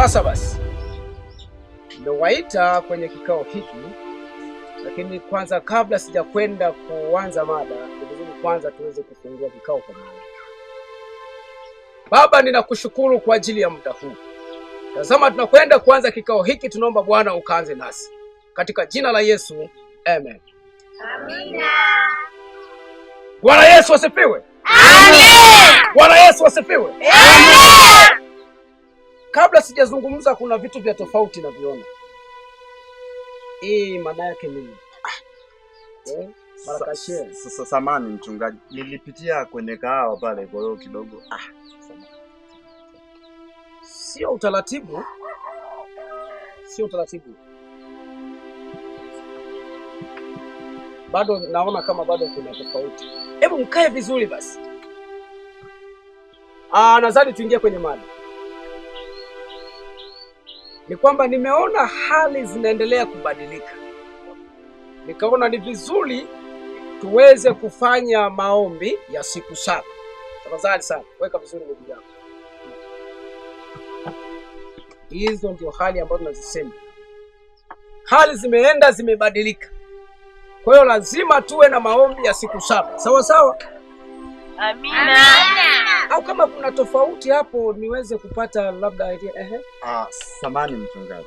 Sasa basi, nimewaita kwenye kikao hiki, lakini kwanza, kabla sijakwenda kuanza mada, ni vizuri kwanza tuweze kufungua kikao kwa maombi. Baba, ninakushukuru kwa ajili ya muda huu. Tazama, tunakwenda kuanza kikao hiki, tunaomba Bwana ukaanze nasi katika jina la Yesu, amen. Amina. Bwana Yesu asifiwe. Amen. Bwana Yesu asifiwe. Amen. Kabla sijazungumza, kuna vitu vya tofauti na viona. Hii maana yake nini? Sasa samani mchungaji, nilipitia kwenye kahawa pale, kwa hiyo kidogo sio utaratibu. Sio utaratibu. Bado naona kama bado kuna tofauti. Hebu mkae vizuri basi. Nadhani tuingie kwenye mada. Ni kwamba nimeona hali zinaendelea kubadilika. Nikaona ni vizuri tuweze kufanya maombi ya siku 7. Tafadhali sana, weka vizuri miguu yako. Hizo ndio hali ambazo tunazisema. Hali zimeenda zimebadilika. Kwa hiyo lazima tuwe na maombi ya siku 7. Sawa sawa? Amina. Au kama kuna tofauti hapo niweze kupata labda idea. Samani mchungaji.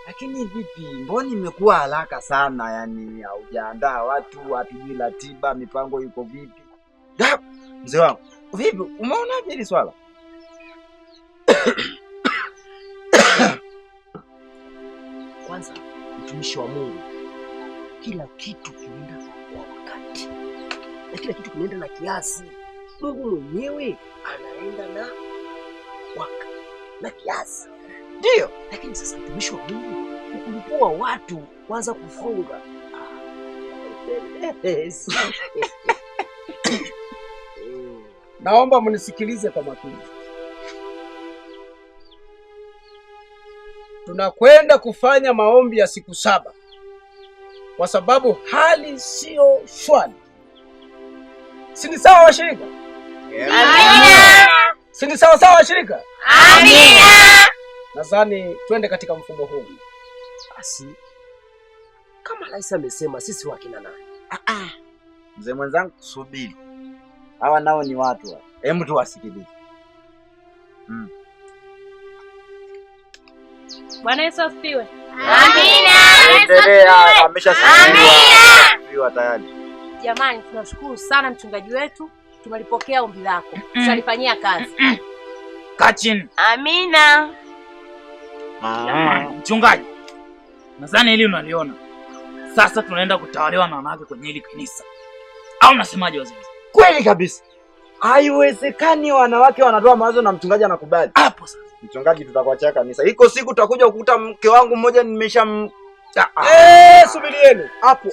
Lakini vipi? Mbona imekuwa haraka sana, yani haujaandaa watu, hatujui ratiba, mipango iko vipi? Mzee wangu, vipi? Umeonaje hili swala? Kwanza, mtumishi wa Mungu, kila kitu kinaenda kwa wakati. Na kila kitu kinaenda na kiasi. Mungu mwenyewe anaenda na wakati na kiasi. Ndio, lakini sasa mtumishi wa Mungu kukulipua watu kwanza kufunga. Naomba mnisikilize kwa makini. Tunakwenda kufanya maombi ya siku 7 kwa sababu hali sio shwari. Si ni sawa washirika? Amina. Si ni sawa washirika? Amina. Nadhani twende katika mfumo huu. Basi kama Rais amesema, sisi wakina nani? Mzee mwenzangu, subiri. Hawa nao ni watu wa. Hebu tuwasikilize. Bwana Yesu asifiwe. Amina. Endelea, ameshasifiwa tayari. Jamani, tunashukuru sana mchungaji wetu. Tumelipokea ombi lako. Tutalifanyia kazi. Kachini. Amina. Mchungaji, nadhani hili unaliona. Sasa tunaenda kutawaliwa na wanawake kwenye hili kanisa. Au unasemaje wazee? Kweli kabisa. Haiwezekani wanawake wanatoa mawazo na mchungaji anakubali. Hapo sasa. Mchungaji, tutakuachia kanisa. Iko siku tutakuja kukuta mke wangu mmoja Subirieni. Hapo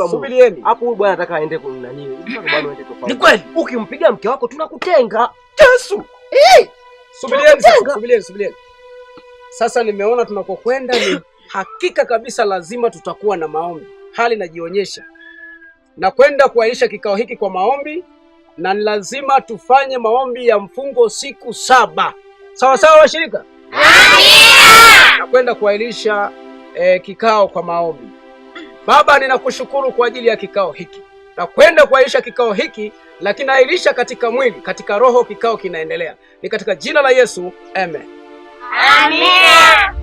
subirieni. Hapo huyu bwana anataka aende kwa nani? Unataka bwana aende tofauti. Ni kweli. Ukimpiga mke wako tunakutenga. Yesu. Subirieni. Sasa nimeona tunakokwenda ni hakika kabisa, lazima tutakuwa na maombi. Hali inajionyesha. Na kwenda kuaisha kikao hiki kwa maombi, na lazima tufanye maombi ya mfungo siku 7. Sawa sawa washirika? Amina. Na kwenda kuahirisha kikao kwa maombi. Baba, ninakushukuru kwa ajili ya kikao hiki. Na kwenda kuahirisha kikao hiki, lakini ahirisha katika mwili, katika roho kikao kinaendelea. Ni katika jina la Yesu, amen. Amina.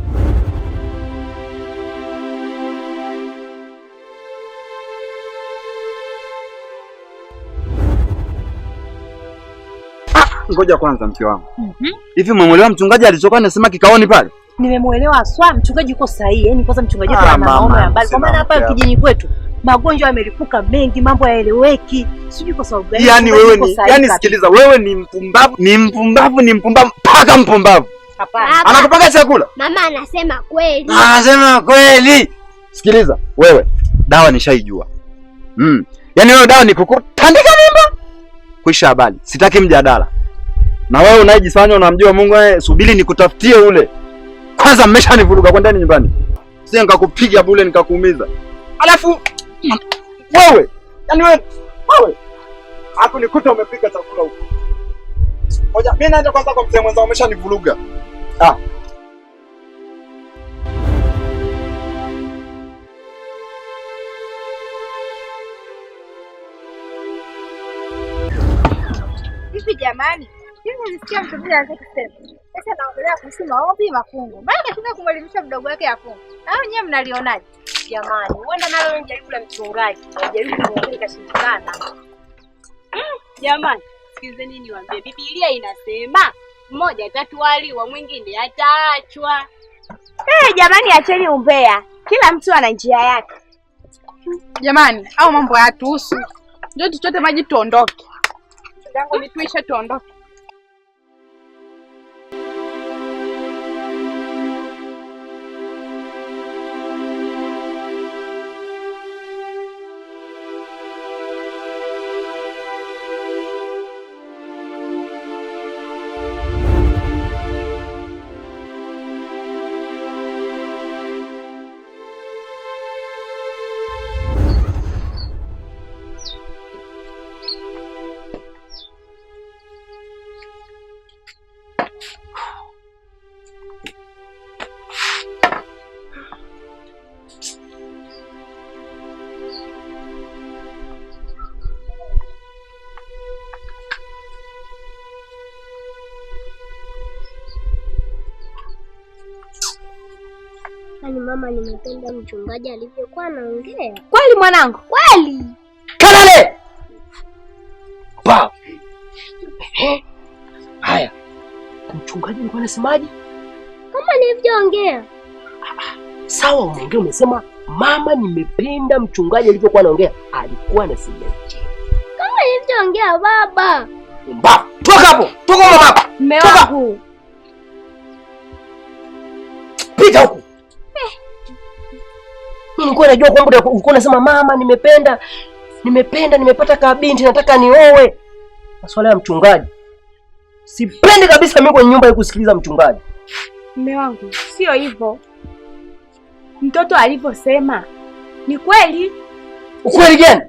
Ngoja kwanza mke wangu. Hivi umemwelewa mchungaji alichokuwa anasema kikaoni pale? Nimemuelewa aswa, mchungaji yuko sahihi. Yaani kwanza mchungaji wetu ana maono ya mbali. Kwa maana hapa kijijini kwetu magonjwa yamelipuka mengi, mambo hayaeleweki. Sijui kwa sababu gani. Yaani wewe ni, yaani sikiliza, wewe ni mpumbavu mpaka mpumbavu. Hapana. Anakupaka chakula? Mama anasema kweli. Anasema kweli. Sikiliza, wewe dawa nishaijua. Yaani wewe dawa ni kukutandika mimba. Kuisha habari. Sitaki mjadala. Na wewe unayejifanya unamjua Mungu, subiri nikutafutie ule. Kwanza mmeshanivuruga kwa ndani nyumbani. Sasa nikakupiga bure nikakuumiza. Alafu wewe, yaani wewe hapo nikuta umepika chakula huko. Ngoja mimi naenda kwanza kwa mzee mwenzangu, umeshanivuruga. jamani. Hivi nilisikia mtumishi anasema sasa naongelea kuhusu maombi mafungu. Maana katika kumwelimisha mdogo wake afungu. Hao nyewe mnalionaje? Jamani, huenda nalo jaribu la mchungaji. Jaribu kuongea kashindana. Jamani, sikizeni niwaambie. Biblia inasema mmoja atatwaliwa, mwingine ataachwa. Jamani acheni umbea. Kila mtu ana njia yake. Jamani, au mambo hayatuhusu. Ndio tuchote maji tuondoke. Dango nituishe tuondoke. Yaani mama, nimependa mchungaji alivyokuwa anaongea. Kweli mwanangu? Kweli. Kalale. Pa. Haya. Mchungaji alikuwa anasemaje? Kama nilivyoongea. Sawa, umeongea, umesema mama, nimependa mchungaji alivyokuwa anaongea. Alikuwa anasemaje? Kama nilivyoongea baba. Mba, toka hapo. Toka mama hapo. Mume wangu. Pita huko. Mimi nilikuwa najua kwamba ulikuwa unasema mama, nimepata kabinti, nataka nioe. Masuala ya mchungaji. Sipendi kabisa mimi kwenye nyumba ya kusikiliza mchungaji. Mume wangu, sio hivyo. Mtoto alivyosema ni kweli. Ukweli gani?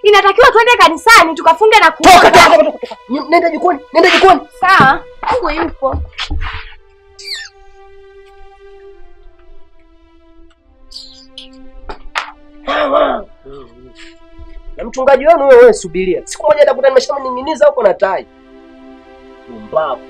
Inatakiwa twende kanisani tukafunge na kuomba. Toka. Nenda jikoni. Sawa, Mungu yupo. Na mchungaji wenu wewe subiria. Siku moja atakuta nimeshamning'iniza huko na tai. Mbavu.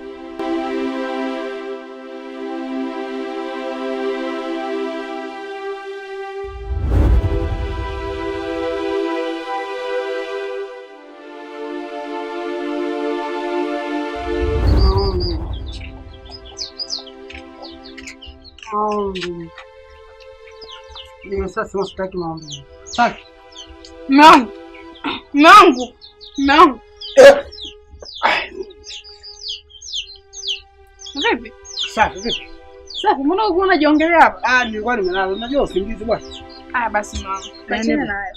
Ndio sasa sitaki maombi. Saki. Mungu. Vipi? Safi. Mbona uko unajiongelea hapa? Nilikuwa nimelala. Unajua usingizi bwana. Basi mwanangu. Achana nayo.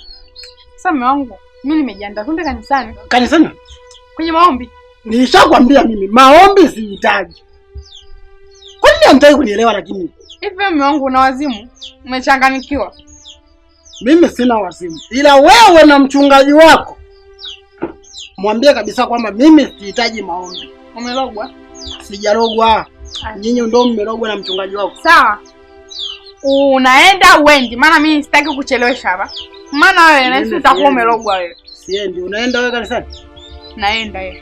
Sasa mwanangu, mimi nimejiandaa kwenda kanisani. Kanisani? Kwenye maombi. Nilishakwambia mimi maombi sihitaji. Kwa nini hamtaki kunielewa lakini? Hivi mwanangu una wazimu? Umechanganyikiwa? Mimi sina wazimu. Ila wewe na mchungaji wako mwambie kabisa kwamba mimi sihitaji maombi. Umelogwa? Sijalogwa. Nyinyi ndio mmelogwa na mchungaji wako. Sawa. Unaenda uendi, maana mimi sitaki kuchelewesha hapa. Maana wewe na sisi utakuwa umelogwa wewe. Siendi. Unaenda wewe kanisani? Naenda yeye.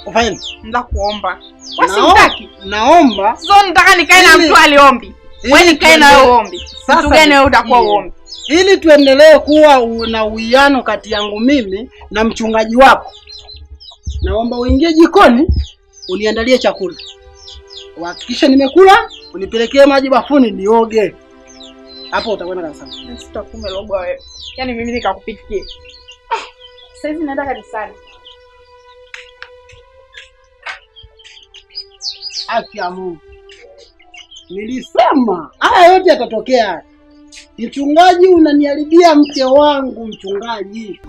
Ufanye? Nenda kuomba. Wewe sitaki. Naomba. Sio nataka nikae na mtu aliombi. Wewe nikae na wewe uombi. Mtu gani wewe utakuwa uombi? Ili tuendelee kuwa na uwiano kati yangu mimi na mchungaji wako. Naomba uingie jikoni, uniandalie chakula. Uhakikishe nimekula, unipelekee maji bafuni nioge. Hapo utakwenda kanisani. Sitakuwa umelogwa wewe. Yaani mimi nikakupikie. Sasa hivi naenda kanisani. Haki ya Mungu. Nilisema haya yote yatatokea. Mchungaji, unaniharibia mke wangu mchungaji.